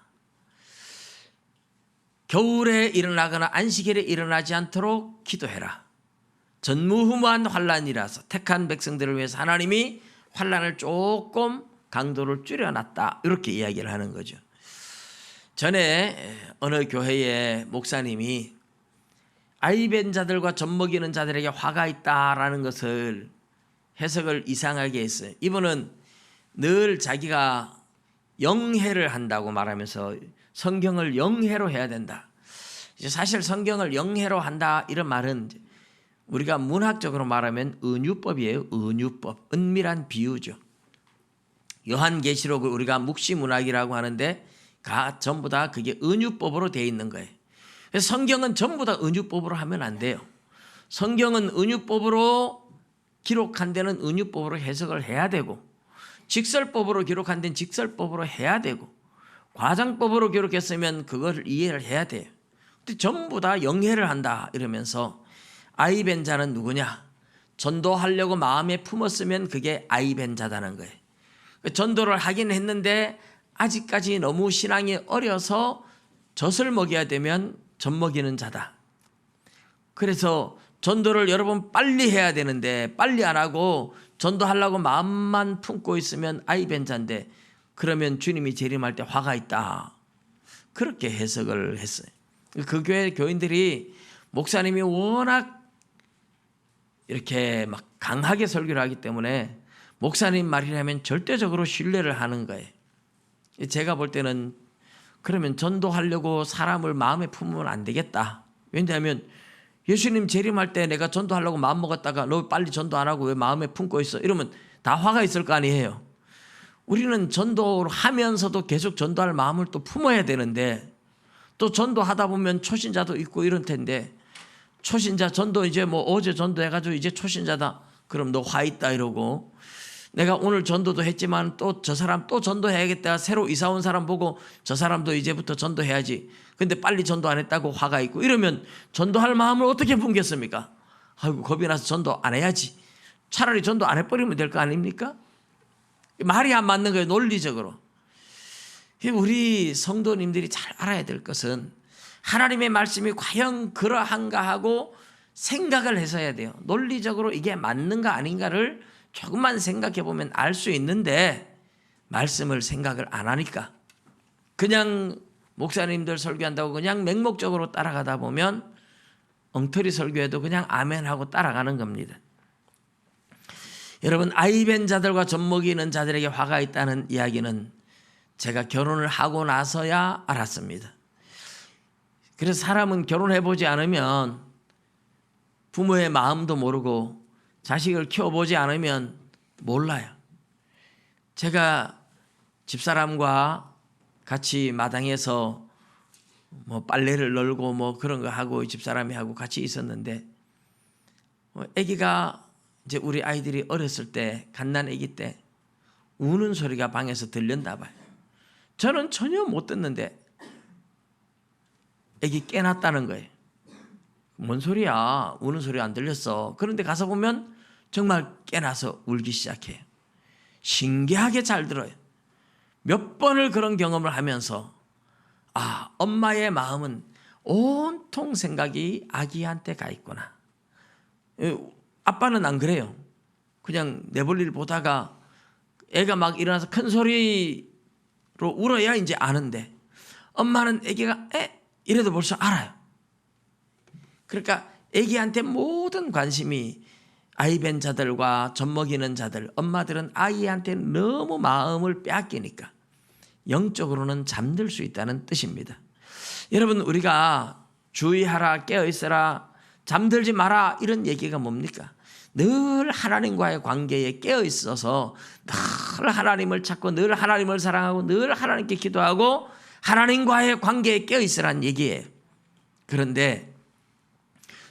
겨울에 일어나거나 안식일에 일어나지 않도록 기도해라. 전무후무한 환란이라서 택한 백성들을 위해서 하나님이 환란을 조금 강도를 줄여놨다 이렇게 이야기를 하는 거죠. 전에 어느 교회의 목사님이 아이 뵌 자들과 젖 먹이는 자들에게 화가 있다라는 것을 해석을 이상하게 했어요. 이분은 늘 자기가 영해를 한다고 말하면서 성경을 영해로 해야 된다. 사실 성경을 영해로 한다 이런 말은 우리가 문학적으로 말하면 은유법이에요. 은유법, 은밀한 비유죠. 요한계시록을 우리가 묵시문학이라고 하는데 전부 다 그게 은유법으로 되어 있는 거예요. 그래서 성경은 전부 다 은유법으로 하면 안 돼요. 성경은 은유법으로 기록한 데는 은유법으로 해석을 해야 되고, 직설법으로 기록한 데는 직설법으로 해야 되고, 과장법으로 기록했으면 그걸 이해를 해야 돼요. 근데 전부 다 영해를 한다 이러면서 아이 벤 자는 누구냐? 전도하려고 마음에 품었으면 그게 아이 벤 자다는 거예요. 전도를 하긴 했는데 아직까지 너무 신앙이 어려서 젖을 먹여야 되면 젖 먹이는 자다. 그래서 전도를 여러분 빨리 해야 되는데 빨리 안 하고 전도하려고 마음만 품고 있으면 아이 벤 자인데, 그러면 주님이 재림할 때 화가 있다. 그렇게 해석을 했어요. 그 교회 교인들이 목사님이 워낙 이렇게 막 강하게 설교를 하기 때문에 목사님 말이라면 절대적으로 신뢰를 하는 거예요. 제가 볼 때는 그러면 전도하려고 사람을 마음에 품으면 안 되겠다. 왜냐하면 예수님 재림할 때 내가 전도하려고 마음 먹었다가 너 빨리 전도 안 하고 왜 마음에 품고 있어? 이러면 다 화가 있을 거 아니에요. 우리는 전도를 하면서도 계속 전도할 마음을 또 품어야 되는데, 또 전도하다 보면 초신자도 있고 이럴 텐데, 초신자 전도 이제 뭐 어제 전도해가지고 이제 초신자다. 그럼 너 화 있다 이러고, 내가 오늘 전도도 했지만 또 저 사람 또 전도해야겠다. 새로 이사 온 사람 보고 저 사람도 이제부터 전도해야지. 근데 빨리 전도 안 했다고 화가 있고 이러면 전도할 마음을 어떻게 품겠습니까? 아이고 겁이 나서 전도 안 해야지. 차라리 전도 안 해버리면 될 거 아닙니까? 말이 안 맞는 거예요, 논리적으로. 우리 성도님들이 잘 알아야 될 것은 하나님의 말씀이 과연 그러한가 하고 생각을 해서 해야 돼요. 논리적으로 이게 맞는가 아닌가를 조금만 생각해 보면 알 수 있는데, 말씀을 생각을 안 하니까 그냥 목사님들 설교한다고 그냥 맹목적으로 따라가다 보면 엉터리 설교해도 그냥 아멘하고 따라가는 겁니다. 여러분, 아이 벤 자들과 젖 먹이는 자들에게 화가 있다는 이야기는 제가 결혼을 하고 나서야 알았습니다. 그래서 사람은 결혼해보지 않으면 부모의 마음도 모르고 자식을 키워보지 않으면 몰라요. 제가 집사람과 같이 마당에서 뭐 빨래를 널고 뭐 그런 거 하고 집사람이 하고 같이 있었는데, 아기가 이제 우리 아이들이 어렸을 때 갓난 아기 때 우는 소리가 방에서 들렸나 봐요. 저는 전혀 못 듣는데 아기 깨났다는 거예요. 뭔 소리야? 우는 소리 안 들렸어. 그런데 가서 보면 정말 깨나서 울기 시작해요. 신기하게 잘 들어요. 몇 번을 그런 경험을 하면서 엄마의 마음은 온통 생각이 아기한테 가 있구나. 아빠는 안 그래요. 그냥 내볼일 보다가 애가 막 일어나서 큰 소리로 울어야 이제 아는데, 엄마는 애기가 이래도 벌써 알아요. 그러니까 애기한테 모든 관심이 아이 벤 자들과 젖 먹이는 자들, 엄마들은 아이한테 너무 마음을 빼앗기니까 영적으로는 잠들 수 있다는 뜻입니다. 여러분, 우리가 주의하라, 깨어있어라, 잠들지 마라 이런 얘기가 뭡니까? 늘 하나님과의 관계에 깨어있어서 늘 하나님을 찾고 늘 하나님을 사랑하고 늘 하나님께 기도하고 하나님과의 관계에 깨어있으라는 얘기예요. 그런데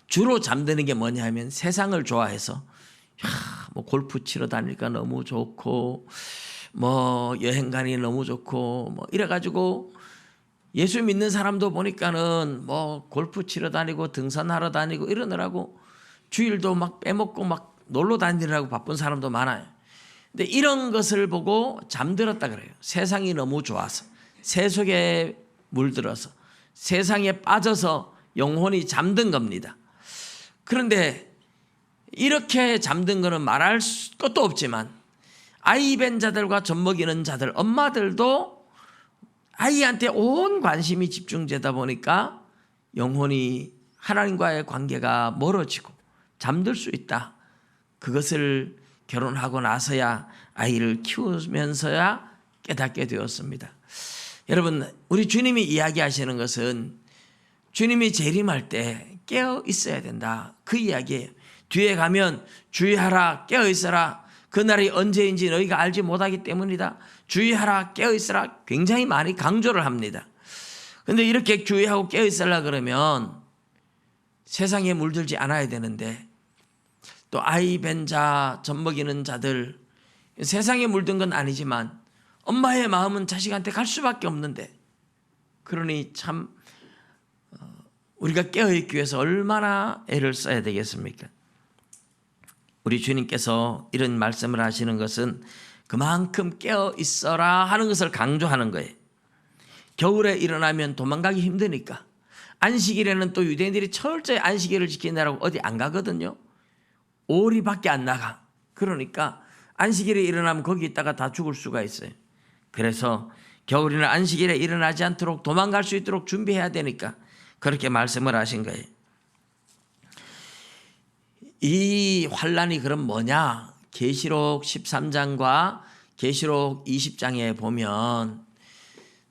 주로 잠드는 게 뭐냐 하면 세상을 좋아해서 뭐 골프 치러 다니니까 너무 좋고 뭐 여행 가니 너무 좋고 뭐 이래가지고 예수 믿는 사람도 보니까는 뭐 골프 치러 다니고 등산하러 다니고 이러느라고 주일도 막 빼먹고 막 놀러 다니느라고 바쁜 사람도 많아요. 근데 이런 것을 보고 잠들었다 그래요. 세상이 너무 좋아서, 세속에 물들어서, 세상에 빠져서 영혼이 잠든 겁니다. 그런데 이렇게 잠든 거는 말할 것도 없지만 아이 벤 자들과 젖 먹이는 자들, 엄마들도 아이한테 온 관심이 집중되다 보니까 영혼이 하나님과의 관계가 멀어지고 잠들 수 있다. 그것을 결혼하고 나서야, 아이를 키우면서야 깨닫게 되었습니다. 여러분, 우리 주님이 이야기하시는 것은 주님이 재림할 때 깨어 있어야 된다. 그 이야기예요. 뒤에 가면 주의하라, 깨어 있어라. 그날이 언제인지 너희가 알지 못하기 때문이다. 주의하라, 깨어있으라 굉장히 많이 강조를 합니다. 그런데 이렇게 주의하고 깨어있으라 그러면 세상에 물들지 않아야 되는데, 또 아이 뵌 자, 젖 먹이는 자들, 세상에 물든 건 아니지만 엄마의 마음은 자식한테 갈 수밖에 없는데, 그러니 참 우리가 깨어있기 위해서 얼마나 애를 써야 되겠습니까? 우리 주님께서 이런 말씀을 하시는 것은 그만큼 깨어있어라 하는 것을 강조하는 거예요. 겨울에 일어나면 도망가기 힘드니까. 안식일에는 또 유대인들이 철저히 안식일을 지킨다라고 어디 안 가거든요. 5일이 밖에 안 나가. 그러니까 안식일에 일어나면 거기 있다가 다 죽을 수가 있어요. 그래서 겨울이나 안식일에 일어나지 않도록 도망갈 수 있도록 준비해야 되니까 그렇게 말씀을 하신 거예요. 이 환란이 그럼 뭐냐? 계시록 13장과 계시록 20장에 보면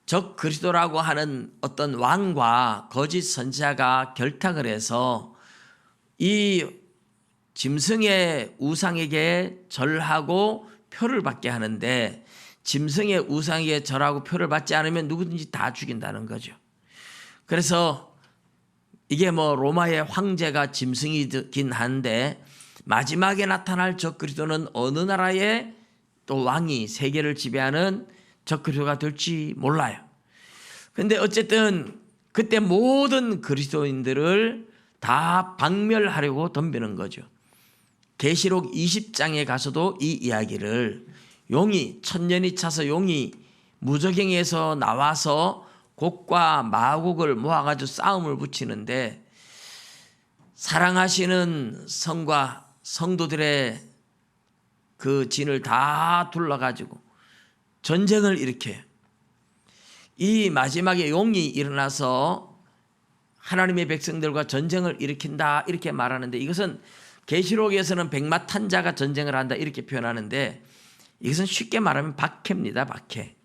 적 그리스도라고 하는 어떤 왕과 거짓 선지자가 결탁을 해서 이 짐승의 우상에게 절하고 표를 받게 하는데, 짐승의 우상에게 절하고 표를 받지 않으면 누구든지 다 죽인다는 거죠. 그래서 이게 뭐 로마의 황제가 짐승이긴 한데, 마지막에 나타날 적 그리스도는 어느 나라의 또 왕이 세계를 지배하는 적 그리스도가 될지 몰라요. 근데 어쨌든 그때 모든 그리스도인들을 다 박멸하려고 덤비는 거죠. 계시록 20장에 가서도 이 이야기를, 용이 천년이 차서 용이 무저갱에서 나와서 곡과 마곡을 모아가지고 싸움을 붙이는데, 사랑하시는 성과 성도들의 그 진을 다 둘러가지고 전쟁을 일으켜요. 이 마지막에 용이 일어나서 하나님의 백성들과 전쟁을 일으킨다 이렇게 말하는데, 이것은 계시록에서는 백마탄자가 전쟁을 한다 이렇게 표현하는데, 이것은 쉽게 말하면 박해입니다. 박해.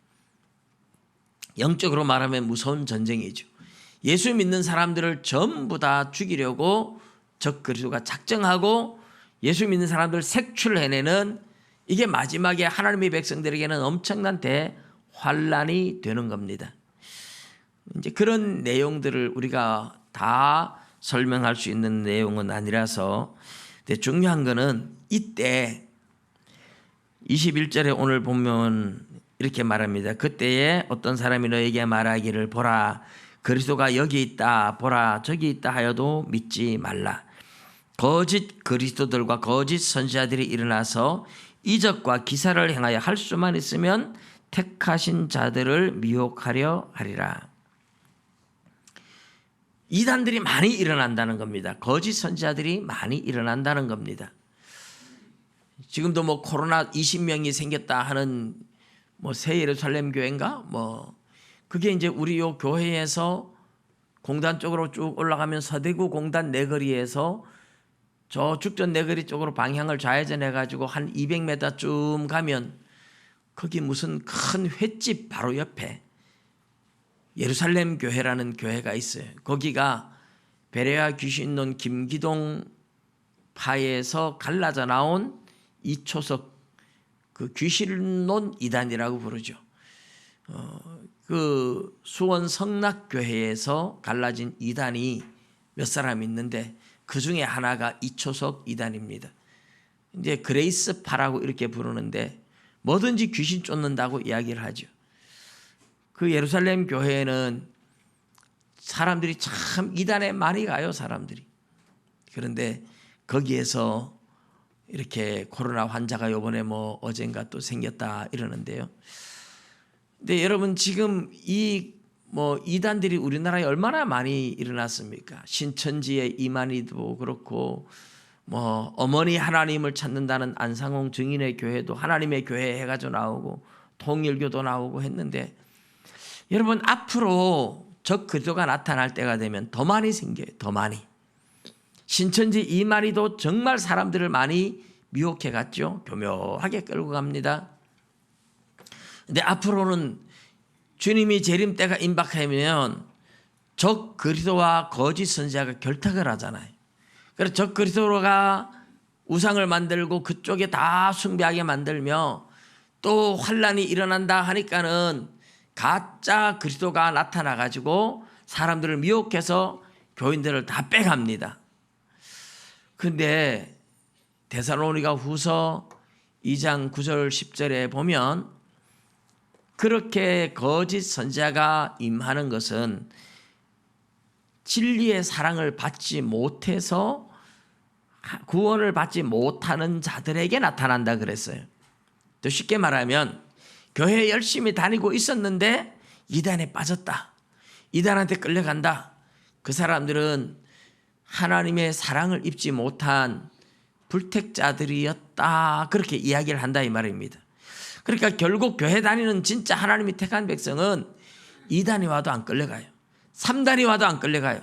영적으로 말하면 무서운 전쟁이죠. 예수 믿는 사람들을 전부 다 죽이려고 적 그리스도가 작정하고 예수 믿는 사람들을 색출해내는, 이게 마지막에 하나님의 백성들에게는 엄청난 대환란이 되는 겁니다. 이제 그런 내용들을 우리가 다 설명할 수 있는 내용은 아니라서, 근데 중요한 거는 이때 21절에 오늘 보면 이렇게 말합니다. 그때에 어떤 사람이 너에게 말하기를, 보라 그리스도가 여기 있다, 보라 저기 있다 하여도 믿지 말라. 거짓 그리스도들과 거짓 선지자들이 일어나서 이적과 기사를 행하여 할 수만 있으면 택하신 자들을 미혹하려 하리라. 이단들이 많이 일어난다는 겁니다. 거짓 선지자들이 많이 일어난다는 겁니다. 지금도 뭐 코로나 20명이 생겼다 하는 뭐 새 예루살렘 교회인가 뭐, 그게 이제 우리 요 교회에서 공단 쪽으로 쭉 올라가면 서대구 공단 내거리에서 저 죽전 내거리 쪽으로 방향을 좌회전해 가지고 한 200m쯤 가면 거기 무슨 큰 횟집 바로 옆에 예루살렘 교회라는 교회가 있어요. 거기가 베레아 귀신론 김기동 파에서 갈라져 나온 이초석 그 귀신론 이단이라고 부르죠. 그 수원 성락교회에서 갈라진 이단이 몇 사람 있는데 그 중에 하나가 이초석 이단입니다. 이제 그레이스파라고 이렇게 부르는데 뭐든지 귀신 쫓는다고 이야기를 하죠. 그 예루살렘 교회에는 사람들이 참 이단에 많이 가요, 사람들이. 그런데 거기에서 이렇게 코로나 환자가 요번에 뭐 어젠가 또 생겼다 이러는데요. 근데 여러분 지금 이 뭐 이단들이 우리나라에 얼마나 많이 일어났습니까? 신천지의 이만희도 그렇고, 뭐 어머니 하나님을 찾는다는 안상홍 증인의 교회도 하나님의 교회 해가지고 나오고, 통일교도 나오고 했는데, 여러분 앞으로 적 그리스도가 나타날 때가 되면 더 많이 생겨요. 더 많이. 신천지 이만희도 정말 사람들을 많이 미혹해 갔죠. 교묘하게 끌고 갑니다. 근데 앞으로는 주님이 재림 때가 임박하면 적 그리스도와 거짓 선지자가 결탁을 하잖아요. 그래서 적 그리스도가 우상을 만들고 그쪽에 다 숭배하게 만들며 또 환란이 일어난다 하니까는 가짜 그리스도가 나타나 가지고 사람들을 미혹해서 교인들을 다 빼갑니다. 그런데 데살로니가 후서 2장 9절 10절에 보면 그렇게 거짓 선지자가 임하는 것은 진리의 사랑을 받지 못해서 구원을 받지 못하는 자들에게 나타난다 그랬어요. 더 쉽게 말하면 교회 열심히 다니고 있었는데 이단에 빠졌다, 이단한테 끌려간다. 그 사람들은 하나님의 사랑을 입지 못한 불택자들이었다, 그렇게 이야기를 한다 이 말입니다. 그러니까 결국 교회 다니는 진짜 하나님이 택한 백성은 2단이 와도 안 끌려가요. 3단이 와도 안 끌려가요.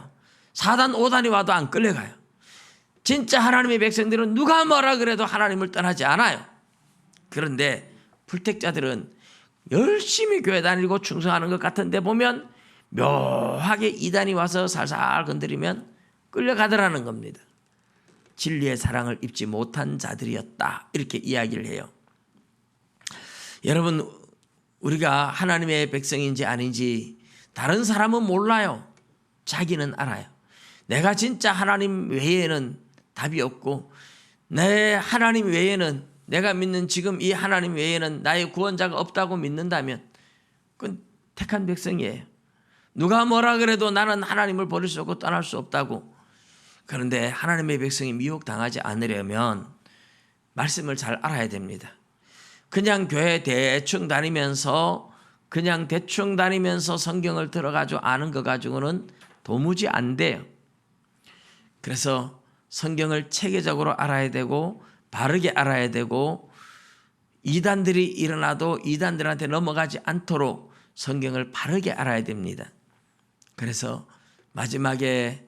4단 5단이 와도 안 끌려가요. 진짜 하나님의 백성들은 누가 뭐라 그래도 하나님을 떠나지 않아요. 그런데 불택자들은 열심히 교회 다니고 충성하는 것 같은데 보면 묘하게 2단이 와서 살살 건드리면 끌려가더라는 겁니다. 진리의 사랑을 입지 못한 자들이었다, 이렇게 이야기를 해요. 여러분, 우리가 하나님의 백성인지 아닌지 다른 사람은 몰라요. 자기는 알아요. 내가 진짜 하나님 외에는 답이 없고, 내 하나님 외에는, 내가 믿는 지금 이 하나님 외에는 나의 구원자가 없다고 믿는다면 그건 택한 백성이에요. 누가 뭐라 그래도 나는 하나님을 버릴 수 없고 떠날 수 없다고. 그런데 하나님의 백성이 미혹당하지 않으려면 말씀을 잘 알아야 됩니다. 그냥 교회 대충 다니면서 성경을 들어가지고 아는 거 가지고는 도무지 안 돼요. 그래서 성경을 체계적으로 알아야 되고 바르게 알아야 되고, 이단들이 일어나도 이단들한테 넘어가지 않도록 성경을 바르게 알아야 됩니다. 그래서 마지막에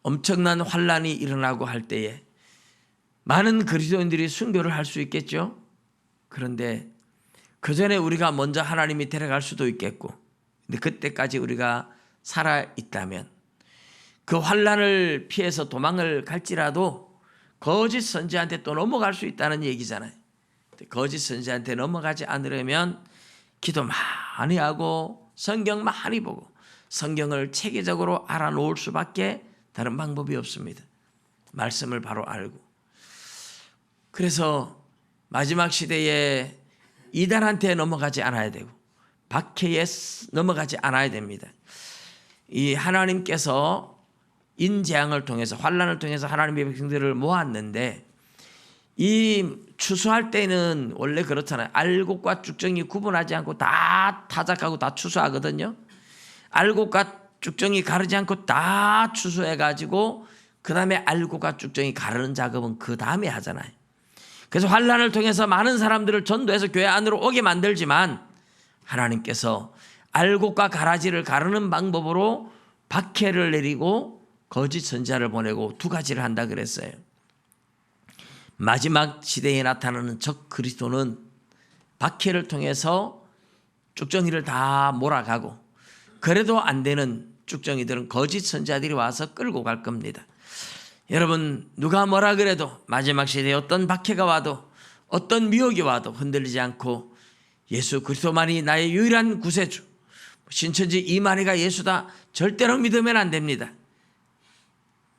엄청난 환란이 일어나고 할 때에 많은 그리스도인들이 순교를 할 수 있겠죠. 그런데 그 전에 우리가 먼저 하나님이 데려갈 수도 있겠고, 근데 그때까지 우리가 살아 있다면 그 환란을 피해서 도망을 갈지라도 거짓 선지자한테 또 넘어갈 수 있다는 얘기잖아요. 거짓 선지자한테 넘어가지 않으려면 기도 많이 하고 성경 많이 보고 성경을 체계적으로 알아놓을 수밖에 다른 방법이 없습니다. 말씀을 바로 알고. 그래서 마지막 시대에 이단한테 넘어가지 않아야 되고 박해에 넘어가지 않아야 됩니다. 이 하나님께서 인재앙을 통해서, 환란을 통해서 하나님의 백성들을 모았는데, 이 추수할 때는 원래 그렇잖아요. 알곡과 쭉정이 구분하지 않고 다 타작하고 다 추수하거든요. 알곡과 쭉정이 가르지 않고 다 추수해가지고 그 다음에 알곡과 쭉정이 가르는 작업은 그 다음에 하잖아요. 그래서 환란을 통해서 많은 사람들을 전도해서 교회 안으로 오게 만들지만 하나님께서 알곡과 가라지를 가르는 방법으로 박해를 내리고 거짓 선지자를 보내고 두 가지를 한다 그랬어요. 마지막 시대에 나타나는 적 그리스도는 박해를 통해서 쭉정이를 다 몰아가고, 그래도 안 되는 쭉정이들은 거짓 선지자들이 와서 끌고 갈 겁니다. 여러분, 누가 뭐라 그래도 마지막 시대에 어떤 박해가 와도 어떤 미혹이 와도 흔들리지 않고 예수 그리스도만이 나의 유일한 구세주, 신천지 이만희가 예수다 절대로 믿으면 안 됩니다.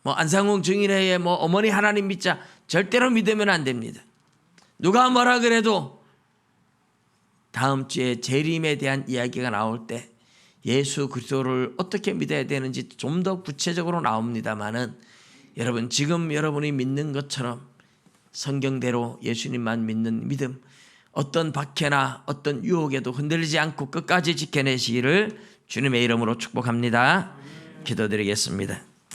안상홍 증인회의 어머니 하나님 믿자 절대로 믿으면 안 됩니다. 누가 뭐라 그래도 다음 주에 재림에 대한 이야기가 나올 때 예수 그리스도를 어떻게 믿어야 되는지 좀 더 구체적으로 나옵니다만은, 여러분, 지금 여러분이 믿는 것처럼 성경대로 예수님만 믿는 믿음, 어떤 박해나 어떤 유혹에도 흔들리지 않고 끝까지 지켜내시기를 주님의 이름으로 축복합니다. 기도드리겠습니다.